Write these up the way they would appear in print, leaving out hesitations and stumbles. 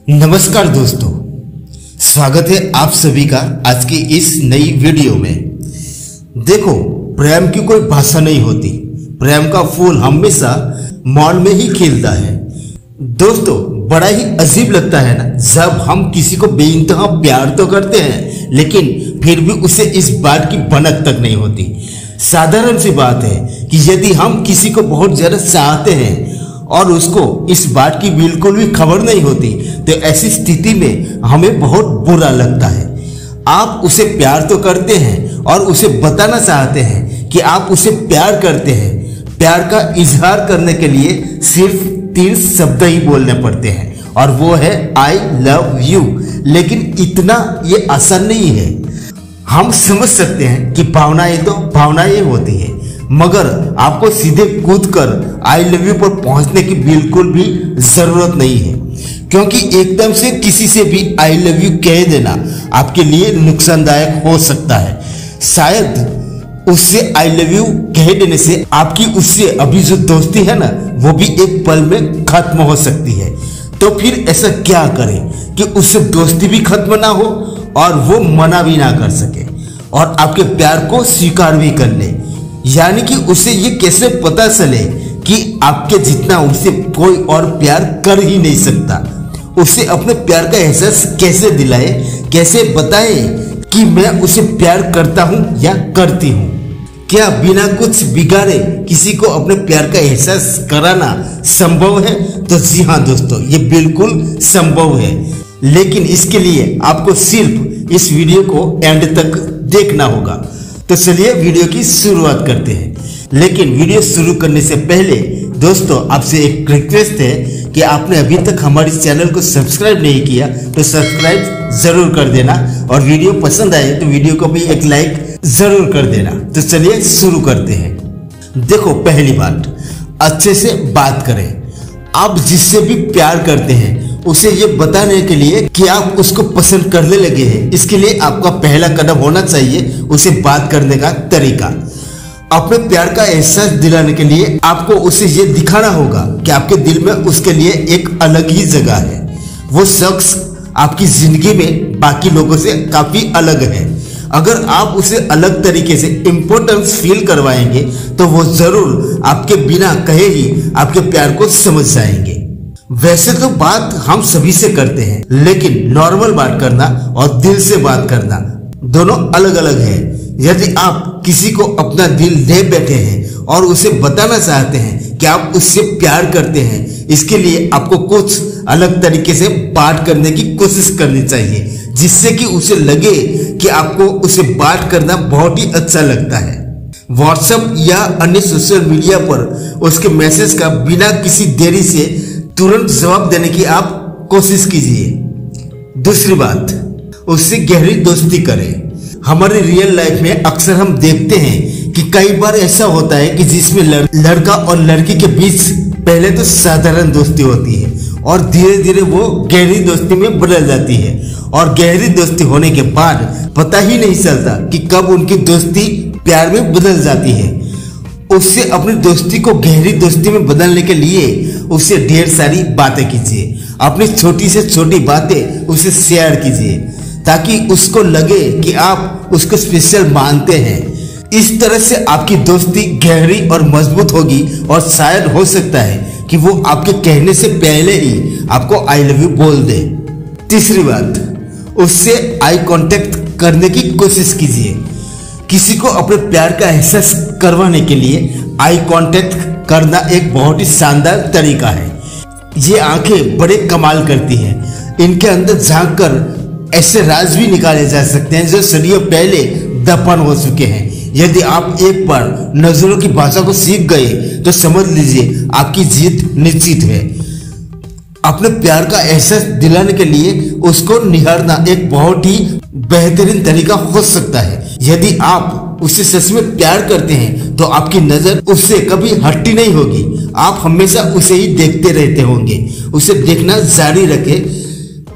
नमस्कार दोस्तों, स्वागत है आप सभी का आज की इस नई वीडियो में। देखो, प्रेम की कोई भाषा नहीं होती। प्रेम का फूल हमेशा मौन में ही खिलता है। दोस्तों, बड़ा ही अजीब लगता है ना जब हम किसी को बेइंतहा प्यार तो करते हैं लेकिन फिर भी उसे इस बात की भनक तक नहीं होती। साधारण सी बात है कि यदि हम किसी को बहुत ज्यादा चाहते हैं और उसको इस बात की बिल्कुल भी खबर नहीं होती तो ऐसी स्थिति में हमें बहुत बुरा लगता है। आप उसे प्यार तो करते हैं और उसे बताना चाहते हैं कि आप उसे प्यार करते हैं। प्यार का इजहार करने के लिए सिर्फ 3 शब्द ही बोलने पड़ते हैं और वो है आई लव यू। लेकिन इतना ये आसान नहीं है। हम समझ सकते हैं कि भावनाएं तो भावनाएं होती है, मगर आपको सीधे कूदकर आई लव यू पर पहुंचने की बिल्कुल भी जरूरत नहीं है, क्योंकि एकदम से किसी से भी आई लव यू कह देना आपके लिए नुकसानदायक हो सकता है। शायद उससे आई लव यू कह देने से आपकी उससे अभी जो दोस्ती है ना वो भी एक पल में खत्म हो सकती है। तो फिर ऐसा क्या करें कि उससे दोस्ती भी खत्म ना हो और वो मना भी ना कर सके और आपके प्यार को स्वीकार भी कर ले। यानी कि उसे ये कैसे पता चले कि आपके जितना उसे कोई और प्यार कर ही नहीं सकता। उसे अपने प्यार का एहसास कैसे दिलाए, कैसे बताए कि मैं उसे प्यार करता हूं या करती हूं। क्या बिना कुछ बिगाड़े किसी को अपने प्यार का एहसास कराना संभव है? तो जी हाँ दोस्तों, ये बिल्कुल संभव है, लेकिन इसके लिए आपको सिर्फ इस वीडियो को एंड तक देखना होगा। तो चलिए वीडियो की शुरुआत करते हैं। लेकिन वीडियो शुरू करने से पहले दोस्तों आपसे एक रिक्वेस्ट है कि आपने अभी तक हमारे चैनल को सब्सक्राइब नहीं किया तो सब्सक्राइब जरूर कर देना और वीडियो पसंद आए तो वीडियो को भी एक लाइक जरूर कर देना। तो चलिए शुरू करते हैं। देखो, पहली बात, अच्छे से बात करें। आप जिससे भी प्यार करते हैं उसे ये बताने के लिए कि आप उसको पसंद करने लगे हैं, इसके लिए आपका पहला कदम होना चाहिए उसे बात करने का तरीका। अपने प्यार का एहसास दिलाने के लिए आपको उसे ये दिखाना होगा कि आपके दिल में उसके लिए एक अलग ही जगह है। वो शख्स आपकी जिंदगी में बाकी लोगों से काफी अलग है। अगर आप उसे अलग तरीके से इम्पोर्टेंस फील करवाएंगे तो वो जरूर आपके बिना कहे ही आपके प्यार को समझ जाएंगे। वैसे तो बात हम सभी से करते हैं, लेकिन नॉर्मल बात करना और दिल से बात करना दोनों अलग अलग है। यदि आप किसी को अपना दिल ले बैठे हैं और उसे बताना चाहते हैं कि आप उससे प्यार करते हैं, इसके लिए आपको कुछ अलग तरीके से बात करने की कोशिश करनी चाहिए, जिससे कि उसे लगे कि आपको उसे बात करना बहुत ही अच्छा लगता है। व्हाट्सएप या अन्य सोशल मीडिया पर उसके मैसेज का बिना किसी देरी से तुरंत जवाब देने की आप कोशिश कीजिए। दूसरी बात, उससे गहरी दोस्ती करें। हमारे रियल लाइफ में अक्सर हम देखते हैं कि कई बार ऐसा होता है कि जिसमें लड़का और लड़की के बीच पहले तो साधारण दोस्ती होती है और धीरे धीरे वो गहरी दोस्ती में बदल जाती है और गहरी दोस्ती होने के बाद पता ही नहीं चलता कि कब उनकी दोस्ती प्यार में बदल जाती है। उससे अपनी दोस्ती को गहरी दोस्ती में बदलने के लिए उससे ढेर सारी बातें कीजिए। अपनी छोटी से छोटी बातें उसे शेयर कीजिए ताकि उसको लगे कि आप उसको स्पेशल मानते हैं। इस तरह से आपकी दोस्ती गहरी और मजबूत होगी और शायद हो सकता है कि वो आपके कहने से पहले ही आपको आई लव यू बोल दे। तीसरी बात, उससे आई कांटेक्ट करने की कोशिश कीजिए। किसी को अपने प्यार का एहसास करवाने के लिए आई कांटेक्ट करना एक बहुत ही शानदार तरीका है। ये आंखें बड़े कमाल करती हैं। इनके अंदर झांककर ऐसे राज भी निकाले जा सकते हैं जो सदियों पहले दफन हो चुके हैं। यदि आप एक बार नजरों की भाषा को सीख गए तो समझ लीजिए आपकी जीत निश्चित है। अपने प्यार का एहसास दिलाने के लिए उसको निहारना एक बहुत ही बेहतरीन तरीका हो सकता है। यदि आप उससे सच में प्यार करते हैं तो आपकी नजर उससे कभी हटती नहीं होगी। आप हमेशा उसे ही देखते रहते होंगे। उसे देखना जारी रखें,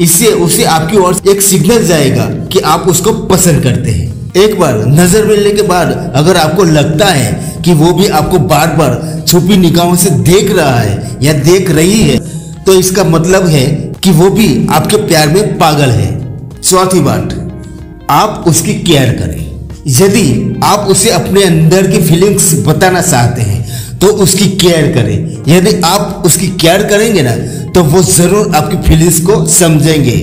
इससे उसे आपकी ओर एक सिग्नल जाएगा कि आप उसको पसंद करते हैं। एक बार नजर मिलने के बाद अगर आपको लगता है कि वो भी आपको बार बार छुपी निगाहों से देख रहा है या देख रही है तो इसका मतलब है कि वो भी आपके प्यार में पागल है। चौथी बात, आप उसकी केयर करें। यदि आप उसे अपने अंदर की फीलिंग्स बताना चाहते हैं तो उसकी केयर करें। यदि आप उसकी केयर करेंगे ना तो वो जरूर आपकी फीलिंग्स को समझेंगे।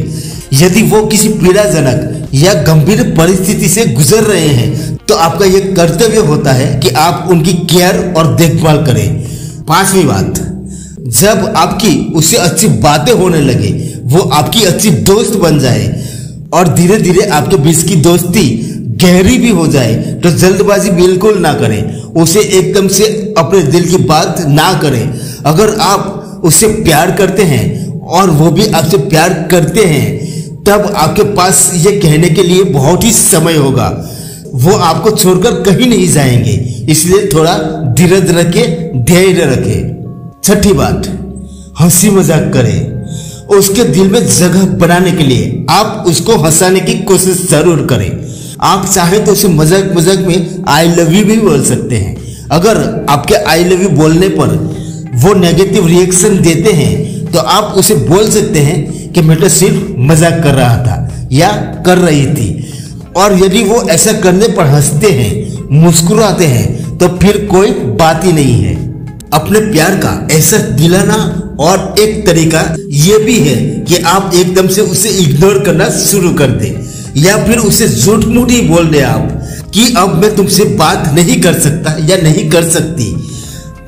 यदि वो किसी पीड़ाजनक या गंभीर परिस्थिति से गुजर रहे हैं तो आपका यह कर्तव्य होता है कि आप उनकी केयर और देखभाल करें। पांचवी बात, जब आपकी उससे अच्छी बातें होने लगे, वो आपकी अच्छी दोस्त बन जाए और धीरे धीरे आपके बीच की दोस्ती गहरी भी हो जाए तो जल्दबाजी बिल्कुल ना करें। उसे एकदम से अपने दिल की बात ना करें। अगर आप उससे प्यार करते हैं और वो भी आपसे प्यार करते हैं तब आपके पास ये कहने के लिए बहुत ही समय होगा। वो आपको छोड़कर कहीं नहीं जाएंगे, इसलिए थोड़ा धीरज रखें, धैर्य रखें। छठी बात, हंसी मजाक करें। उसके दिल में जगह बनाने के लिए आप उसको हंसाने की कोशिश जरूर करें। आप चाहे तो उसे मजाक मजाक में आई लव यू भी बोल सकते हैं। अगर आपके आई लव यू बोलने पर वो नेगेटिव रिएक्शन देते हैं तो आप उसे बोल सकते हैं कि मैं तो सिर्फ मजाक कर रहा था या कर रही थी। और यदि वो ऐसा करने पर हंसते हैं, मुस्कुराते हैं तो फिर कोई बात ही नहीं है। अपने प्यार का एहसास दिलाना और एक तरीका ये भी है कि आप एकदम से उसे इग्नोर करना शुरू कर दें या फिर उसे झूठ मूठ ही बोल दे आप कि अब मैं तुमसे बात नहीं कर सकता या नहीं कर सकती,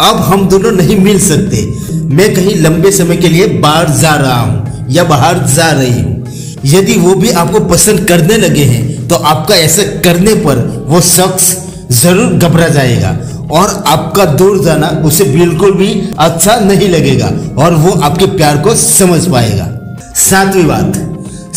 अब हम दोनों नहीं मिल सकते, मैं कहीं लंबे समय के लिए बाहर जा रहा हूँ या बाहर जा रही हूँ। यदि वो भी आपको पसंद करने लगे हैं तो आपका ऐसा करने पर वो शख्स जरूर घबरा जाएगा और आपका दूर जाना उसे बिल्कुल भी अच्छा नहीं लगेगा और वो आपके प्यार को समझ पाएगा। सातवीं बात,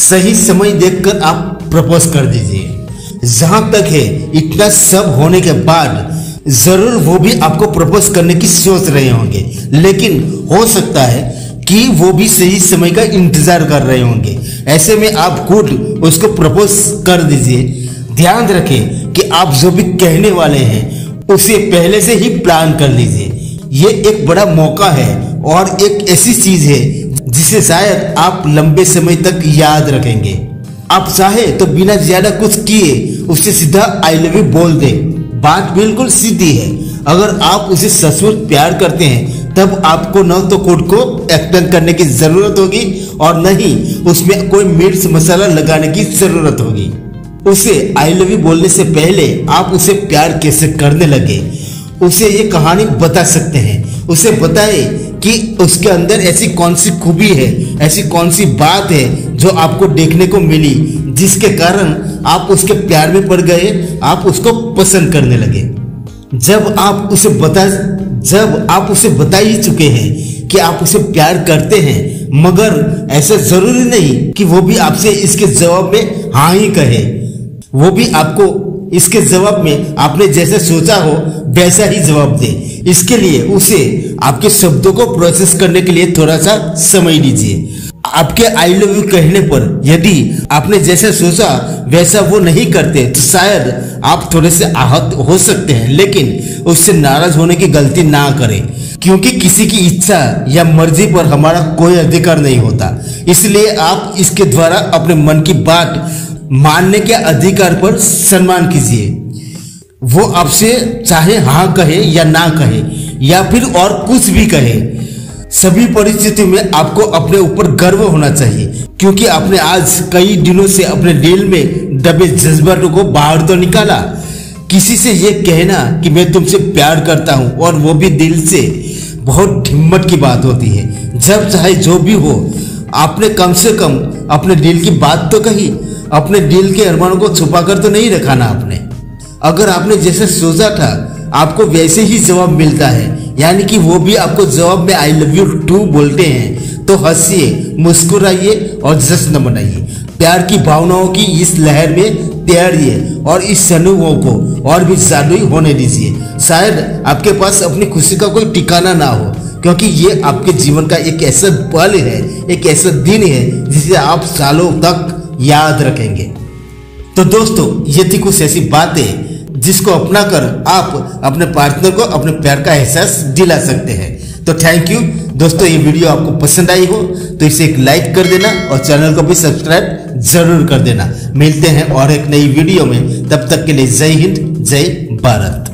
सही समय देखकर आप प्रपोज कर दीजिए। जहां तक है इतना सब होने के बाद जरूर वो भी आपको प्रपोज करने की सोच रहे होंगे, लेकिन हो सकता है कि वो भी सही समय का इंतजार कर रहे होंगे। ऐसे में आप खुद उसको प्रपोज कर दीजिए। ध्यान रखें कि आप जो भी कहने वाले हैं उसे पहले से ही प्लान कर लीजिए। ये एक बड़ा मौका है और एक ऐसी चीज है जिसे शायद आप लंबे समय तक याद रखेंगे। आप चाहे तो बिना ज्यादा कुछ किए उससे सीधा आई लव यू बोल दे। बात बिल्कुल सीधी है। अगर आप उसे सचमुच प्यार करते हैं तब आपको न तो खुद को एक्सप्लेन करने की जरूरत होगी और न ही उसमें कोई मिर्च मसाला लगाने की जरूरत होगी। उसे आई लव यू बोलने से पहले आप उसे प्यार कैसे करने लगे उसे ये कहानी बता सकते हैं। उसे बताए कि उसके अंदर ऐसी कौन सी खूबी है, ऐसी कौन सी बात है जो आपको देखने को मिली जिसके कारण आप उसके प्यार में पड़ गए, आप उसको पसंद करने लगे। जब आप उसे बता ही चुके हैं कि आप उसे प्यार करते हैं, मगर ऐसा जरूरी नहीं कि वो भी आपसे इसके जवाब में हाँ ही कहे। वो भी आपको इसके जवाब में आपने जैसे सोचा हो वैसा ही जवाब दे। इसके लिए उसे आपके शब्दों को प्रोसेस करने के लिए थोड़ा सा समय दीजिए। आपके आई लव यू कहने पर यदि आपने जैसा सोचा वैसा वो नहीं करते तो शायद आप थोड़े से आहत हो सकते हैं, लेकिन उससे नाराज होने की गलती ना करें, क्योंकि किसी की इच्छा या मर्जी पर हमारा कोई अधिकार नहीं होता। इसलिए आप इसके द्वारा अपने मन की बात मानने के अधिकार पर सम्मान कीजिए। वो आपसे चाहे हाँ कहे या ना कहे या फिर और कुछ भी कहे, सभी परिस्थितियों में आपको अपने ऊपर गर्व होना चाहिए, क्योंकि आपने आज कई दिनों से अपने दिल में दबे जज्बातों को बाहर तो निकाला। किसी से ये कहना कि मैं तुमसे प्यार करता हूँ और वो भी दिल से, बहुत हिम्मत की बात होती है। जब चाहे जो भी हो, आपने कम से कम अपने दिल की बात तो कही। अपने दिल के अरमानों को छुपा कर तो नहीं रखा ना आपने। अगर आपने जैसे सोचा था आपको वैसे ही जवाब मिलता है, यानी कि वो भी आपको जवाब में आई लव यू टू बोलते हैं, तो हंसिए, मुस्कुराइए और जश्न मनाइए। प्यार की भावनाओं की इस लहर में तैरिए और इस अनुभव को और भी जादुई होने दीजिए। शायद आपके पास अपनी खुशी का कोई ठिकाना ना हो, क्योंकि ये आपके जीवन का एक ऐसा पल है, एक ऐसा दिन है जिसे आप सालों तक याद रखेंगे। तो दोस्तों, ये थी कुछ ऐसी बातें जिसको अपनाकर आप अपने पार्टनर को अपने प्यार का एहसास दिला सकते हैं। तो थैंक यू। दोस्तों ये वीडियो आपको पसंद आई हो तो इसे एक लाइक कर देना और चैनल को भी सब्सक्राइब जरूर कर देना। मिलते हैं और एक नई वीडियो में, तब तक के लिए जय हिंद, जय भारत।